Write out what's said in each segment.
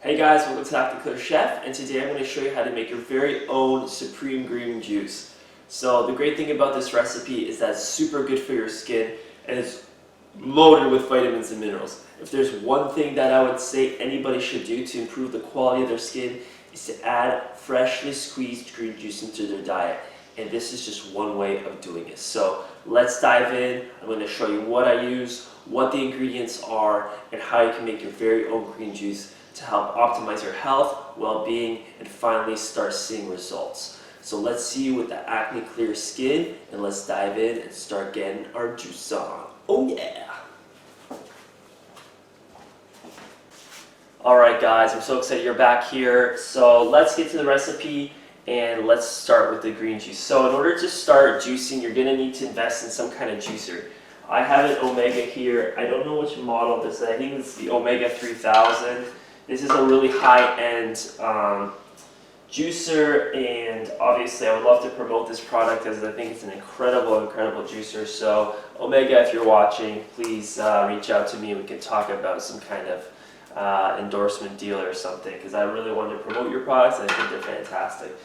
Hey guys, welcome to Acne Chef, and today I'm going to show you how to make your very own supreme green juice. So the great thing about this recipe is that it's super good for your skin and it's loaded with vitamins and minerals. If there's one thing that I would say anybody should do to improve the quality of their skin is to add freshly squeezed green juice into their diet. And this is just one way of doing it. So let's dive in. I'm going to show you what I use, what the ingredients are, and how you can make your very own green juice to help optimize your health, well-being, and finally start seeing results. So let's see you with the acne clear skin, and let's dive in and start getting our juice on. Oh yeah! Alright guys, I'm so excited you're back here. So let's get to the recipe and let's start with the green juice. So in order to start juicing, you're going to need to invest in some kind of juicer. I have an Omega here. I don't know which model this is. I think it's the Omega 3000. This is a really high-end juicer, and obviously I would love to promote this product because I think it's an incredible juicer. So Omega, if you're watching, please reach out to me and we can talk about some kind of endorsement deal or something, because I really want to promote your products and I think they're fantastic.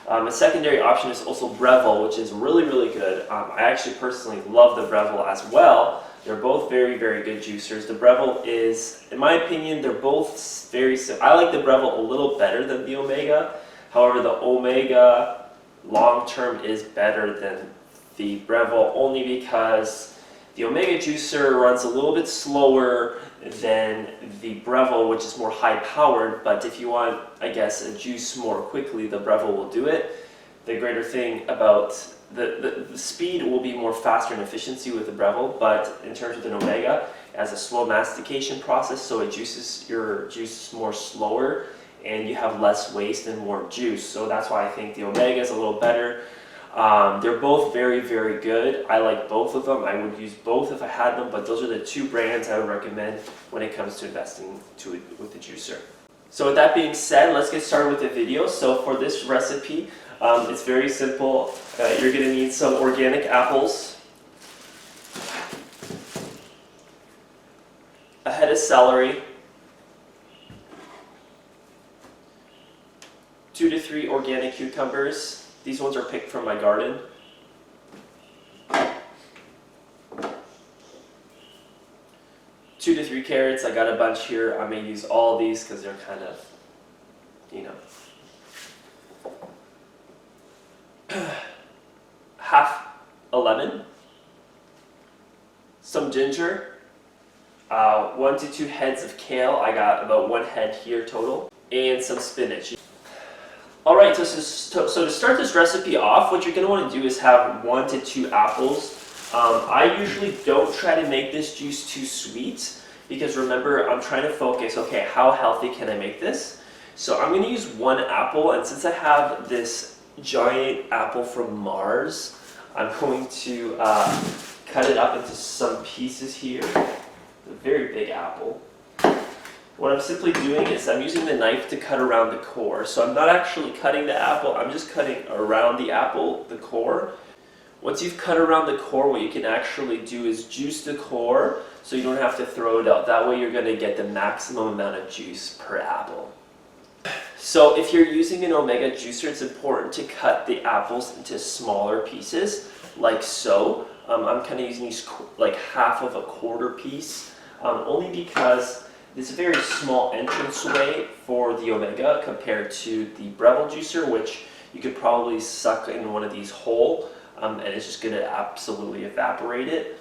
A secondary option is also Breville, which is really good. I actually personally love the Breville as well. They're both very good juicers. The Breville is, in my opinion, they're both very similar. I like the Breville a little better than the Omega. However, the Omega long term is better than the Breville only because the Omega juicer runs a little bit slower than the Breville, which is more high powered, but if you want, I guess, a juice more quickly, the Breville will do it. The greater thing about the speed will be more faster in efficiency with the Breville, but in terms of the Omega, it has a slow mastication process, so it juices your juice more slower and you have less waste and more juice. So that's why I think the Omega is a little better. They're both very good. I like both of them. I would use both if I had them, but those are the two brands I would recommend when it comes to investing with the juicer. So with that being said, let's get started with the video. So for this recipe, it's very simple. You're going to need some organic apples, a head of celery, 2 to 3 organic cucumbers. These ones are picked from my garden. 2 to 3 carrots. I got a bunch here. I may use all of these because they're kind of, you know. Half a lemon, some ginger, 1 to 2 heads of kale. I got about 1 head here total, and some spinach. Alright, so to start this recipe off, what you're going to want to do is have 1 to 2 apples. I usually don't try to make this juice too sweet because remember, I'm trying to focus, okay, how healthy can I make this? So I'm going to use 1 apple, and since I have this giant apple from Mars, I'm going to cut it up into some pieces here. It's a very big apple. What I'm simply doing is I'm using the knife to cut around the core. So I'm not actually cutting the apple, I'm just cutting around the apple, the core. Once you've cut around the core, what you can actually do is juice the core so you don't have to throw it out. That way you're going to get the maximum amount of juice per apple. So if you're using an Omega juicer, it's important to cut the apples into smaller pieces, like so. I'm kind of using these like half of a quarter piece, only because it's a very small entranceway for the Omega compared to the Breville juicer, which you could probably suck in one of these whole, and it's just going to absolutely evaporate it.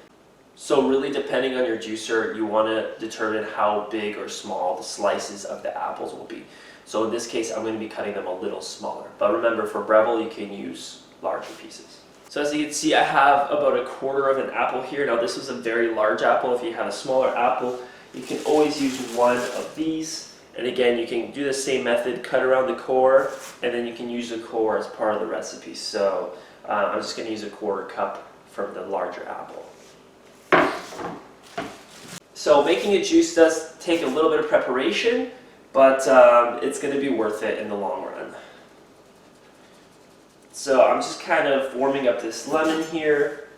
So really, depending on your juicer, you want to determine how big or small the slices of the apples will be. So in this case, I'm going to be cutting them a little smaller. But remember, for Breville, you can use larger pieces. So as you can see, I have about a quarter of an apple here. Now this is a very large apple. If you have a smaller apple, you can always use 1 of these. And again, you can do the same method, cut around the core, and then you can use the core as part of the recipe. So I'm just going to use a quarter cup from the larger apple. So making a juice does take a little bit of preparation, but it's going to be worth it in the long run. So I'm just kind of warming up this lemon here.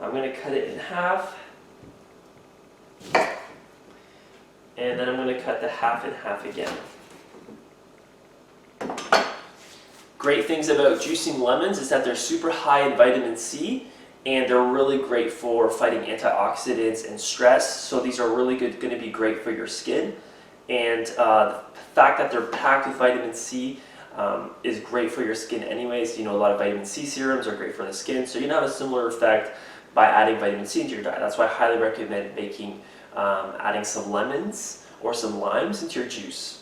I'm going to cut it in half. And then I'm going to cut the half in half again. Great things about juicing lemons is that they're super high in vitamin C, and they're really great for fighting antioxidants and stress. So these are really going to be great for your skin. And the fact that they're packed with vitamin C is great for your skin anyways. You know, a lot of vitamin C serums are great for the skin. So you're going to have a similar effect by adding vitamin C into your diet. That's why I highly recommend adding some lemons or some limes into your juice.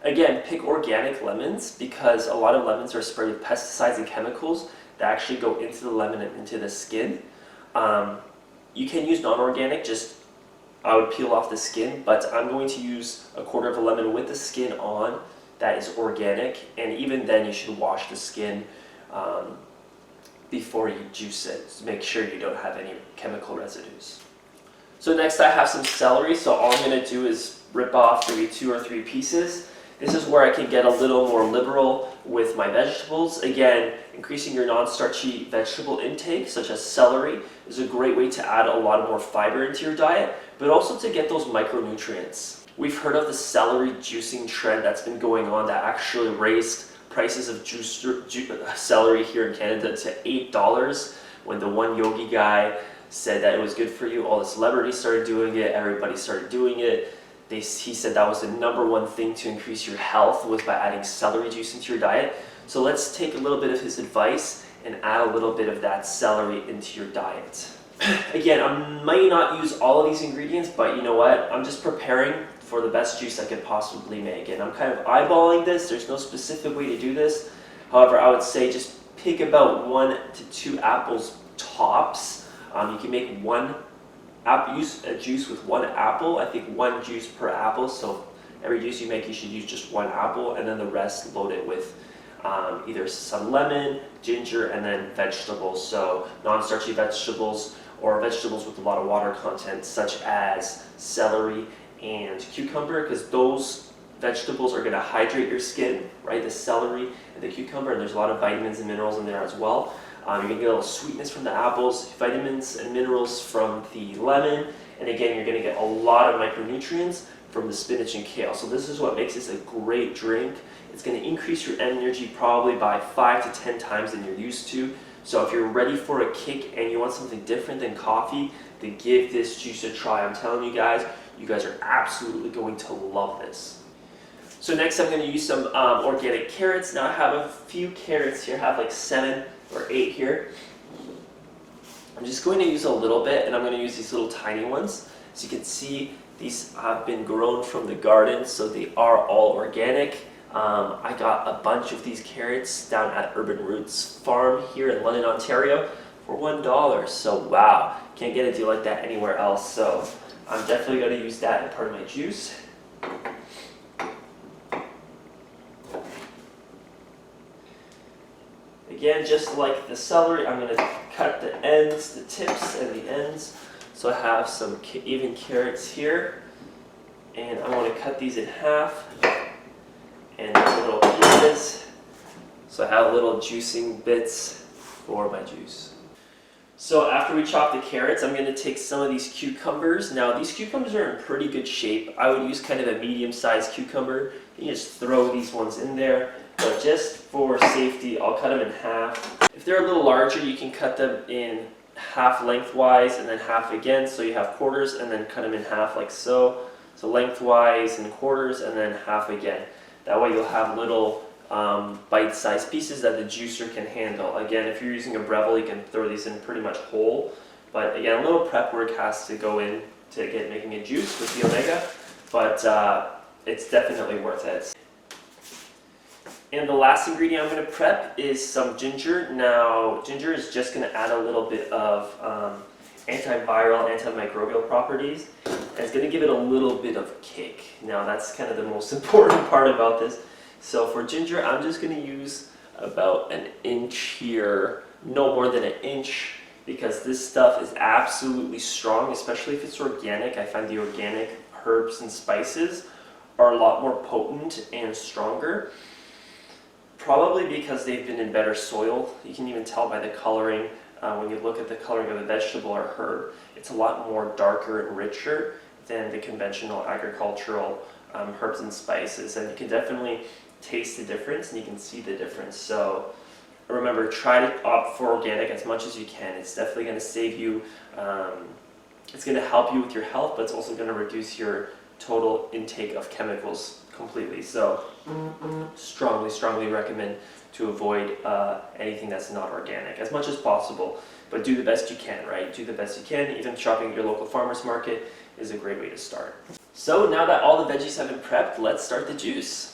Again, pick organic lemons because a lot of lemons are sprayed with pesticides and chemicals that actually go into the lemon and into the skin. You can use non-organic, just I would peel off the skin, but I'm going to use a quarter of a lemon with the skin on that is organic, and even then you should wash the skin before you juice it to make sure you don't have any chemical residues. So next I have some celery, so all I'm going to do is rip off maybe 2 or 3 pieces. This is where I can get a little more liberal with my vegetables. Again, increasing your non-starchy vegetable intake, such as celery, is a great way to add a lot more fiber into your diet, but also to get those micronutrients. We've heard of the celery juicing trend that's been going on that actually raised prices of celery here in Canada to $8 when the one yogi guy said that it was good for you. All the celebrities started doing it, everybody started doing it. He said that was the #1 thing to increase your health was by adding celery juice into your diet. So let's take a little bit of his advice and add a little bit of that celery into your diet. Again, I might not use all of these ingredients, but you know what? I'm just preparing for the best juice I could possibly make. And I'm kind of eyeballing this. There's no specific way to do this. However, I would say just pick about 1 to 2 apples tops. You can make use a juice with 1 apple. I think 1 juice per apple. So every juice you make, you should use just 1 apple, and then the rest load it with either some lemon, ginger, and then vegetables. So non-starchy vegetables or vegetables with a lot of water content, such as celery and cucumber, because those vegetables are going to hydrate your skin, right? The celery and the cucumber, and there's a lot of vitamins and minerals in there as well. You're going to get a little sweetness from the apples, vitamins and minerals from the lemon, and again, you're going to get a lot of micronutrients from the spinach and kale. So this is what makes this a great drink. It's going to increase your energy probably by 5 to 10 times than you're used to. So if you're ready for a kick and you want something different than coffee, then give this juice a try. I'm telling you guys are absolutely going to love this. So next I'm going to use some organic carrots. Now I have a few carrots here. I have like 7 or 8 here. I'm just going to use a little bit, and I'm going to use these little tiny ones. As you can see, these have been grown from the garden, so they are all organic. I got a bunch of these carrots down at Urban Roots Farm here in London, Ontario for $1. So wow, can't get a deal like that anywhere else. So I'm definitely going to use that in part of my juice. Again, just like the celery, I'm going to cut the ends, the tips and the ends. So I have some even carrots here, and I want to cut these in half, and little pieces. So I have little juicing bits for my juice. So after we chop the carrots, I'm going to take some of these cucumbers. Now these cucumbers are in pretty good shape. I would use kind of a medium-sized cucumber. You just throw these ones in there. But just for safety, I'll cut them in half. If they're a little larger, you can cut them in half lengthwise and then half again. So you have quarters and then cut them in half like so. So lengthwise and quarters and then half again. That way you'll have little bite-sized pieces that the juicer can handle. Again, if you're using a Breville, you can throw these in pretty much whole. But again, a little prep work has to go in to making a juice with the omega. But it's definitely worth it. And the last ingredient I'm going to prep is some ginger. Now, ginger is just going to add a little bit of antiviral, antimicrobial properties, and it's going to give it a little bit of kick. Now, that's kind of the most important part about this. So for ginger, I'm just going to use about 1 inch here, no more than 1 inch, because this stuff is absolutely strong, especially if it's organic. I find the organic herbs and spices are a lot more potent and stronger. Probably because they've been in better soil. You can even tell by the coloring. When you look at the coloring of a vegetable or herb, it's a lot more darker and richer than the conventional agricultural herbs and spices, and you can definitely taste the difference and you can see the difference. So remember, try to opt for organic as much as you can. It's definitely going to save you, it's going to help you with your health, but it's also going to reduce your total intake of chemicals completely. So strongly recommend to avoid anything that's not organic as much as possible, but do the best you can, right? Do the best you can. Even shopping at your local farmer's market is a great way to start. So now that all the veggies have been prepped, let's start the juice.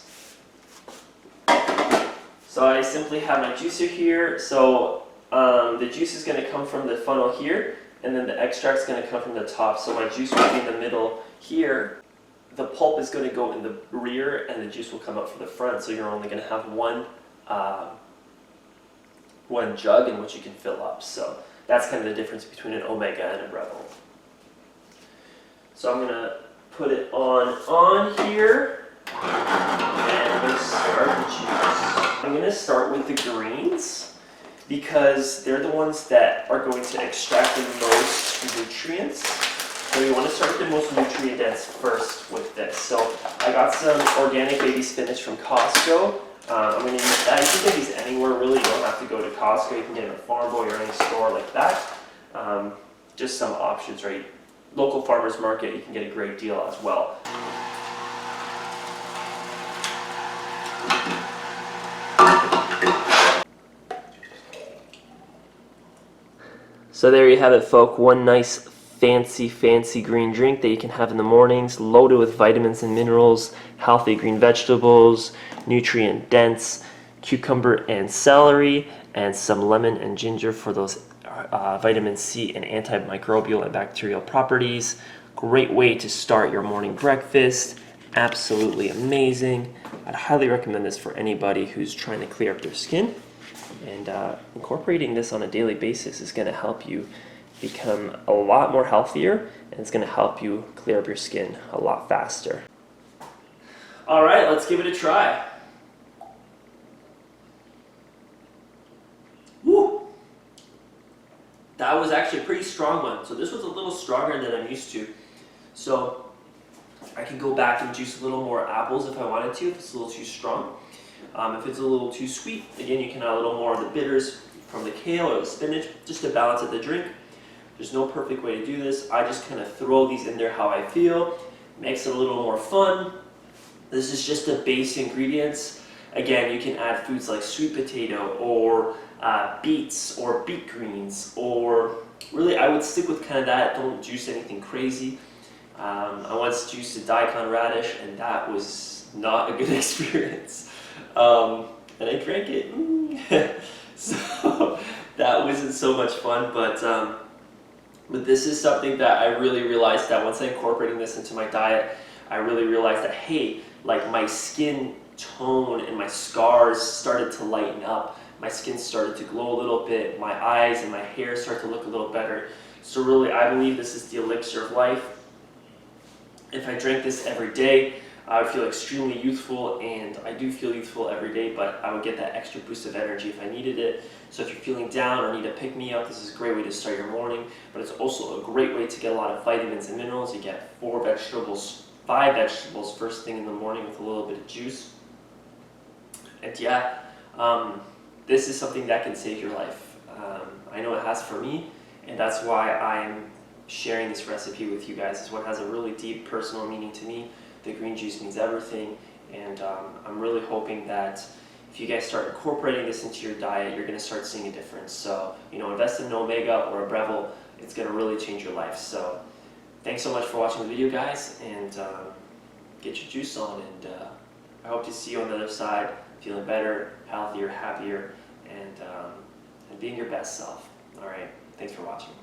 So I simply have my juicer here. So the juice is going to come from the funnel here, and then the extract is going to come from the top. So my juice will be in the middle here. The pulp is going to go in the rear, and the juice will come up from the front. So you're only going to have one jug in which you can fill up. So that's kind of the difference between an Omega and a Breville. So I'm going to put it on here, and I'm going to start the juice. I'm going to start with the greens because they're the ones that are going to extract the most nutrients. So you want to start with the most nutrient dense first with this. So I got some organic baby spinach from Costco. I'm going to use that. You can get these anywhere really. You don't have to go to Costco. You can get it at Farm Boy or any store like that. Just some options, right? Local farmers market, you can get a great deal as well. So there you have it, folk. One nice fancy green drink that you can have in the mornings, loaded with vitamins and minerals, healthy green vegetables, nutrient dense cucumber and celery, and some lemon and ginger for those vitamin C and antimicrobial and bacterial properties. Great way to start your morning breakfast. Absolutely amazing. I'd highly recommend this for anybody who's trying to clear up their skin. And incorporating this on a daily basis is going to help you become a lot more healthier, and it's going to help you clear up your skin a lot faster. All right, let's give it a try. Woo! That was actually a pretty strong one. So this was a little stronger than I'm used to. So I can go back and juice a little more apples if I wanted to, if it's a little too strong. If it's a little too sweet, again, you can add a little more of the bitters from the kale or the spinach just to balance out the drink. There's no perfect way to do this. I just kind of throw these in there how I feel. Makes it a little more fun. This is just the base ingredients. Again, you can add foods like sweet potato or beets or beet greens, or really I would stick with kind of that. Don't juice anything crazy. I once juiced a daikon radish, and that was not a good experience. And I drank it, so that wasn't so much fun, but this is something that I really realized that once I incorporating this into my diet, I really realized that, hey, like my skin tone and my scars started to lighten up, my skin started to glow a little bit, my eyes and my hair started to look a little better. So really, I believe this is the elixir of life. If I drank this every day, I would feel extremely youthful, and I do feel youthful every day, but I would get that extra boost of energy if I needed it. So if you're feeling down or need a pick-me-up, this is a great way to start your morning, but it's also a great way to get a lot of vitamins and minerals. You get 5 vegetables first thing in the morning with a little bit of juice. And yeah, this is something that can save your life. I know it has for me, and that's why I'm sharing this recipe with you guys. It's what has a really deep personal meaning to me. The green juice means everything, and I'm really hoping that if you guys start incorporating this into your diet, you're going to start seeing a difference. So, invest in an Omega or a Breville. It's going to really change your life. So, thanks so much for watching the video, guys, and get your juice on, and I hope to see you on the other side, feeling better, healthier, happier, and being your best self. All right, thanks for watching.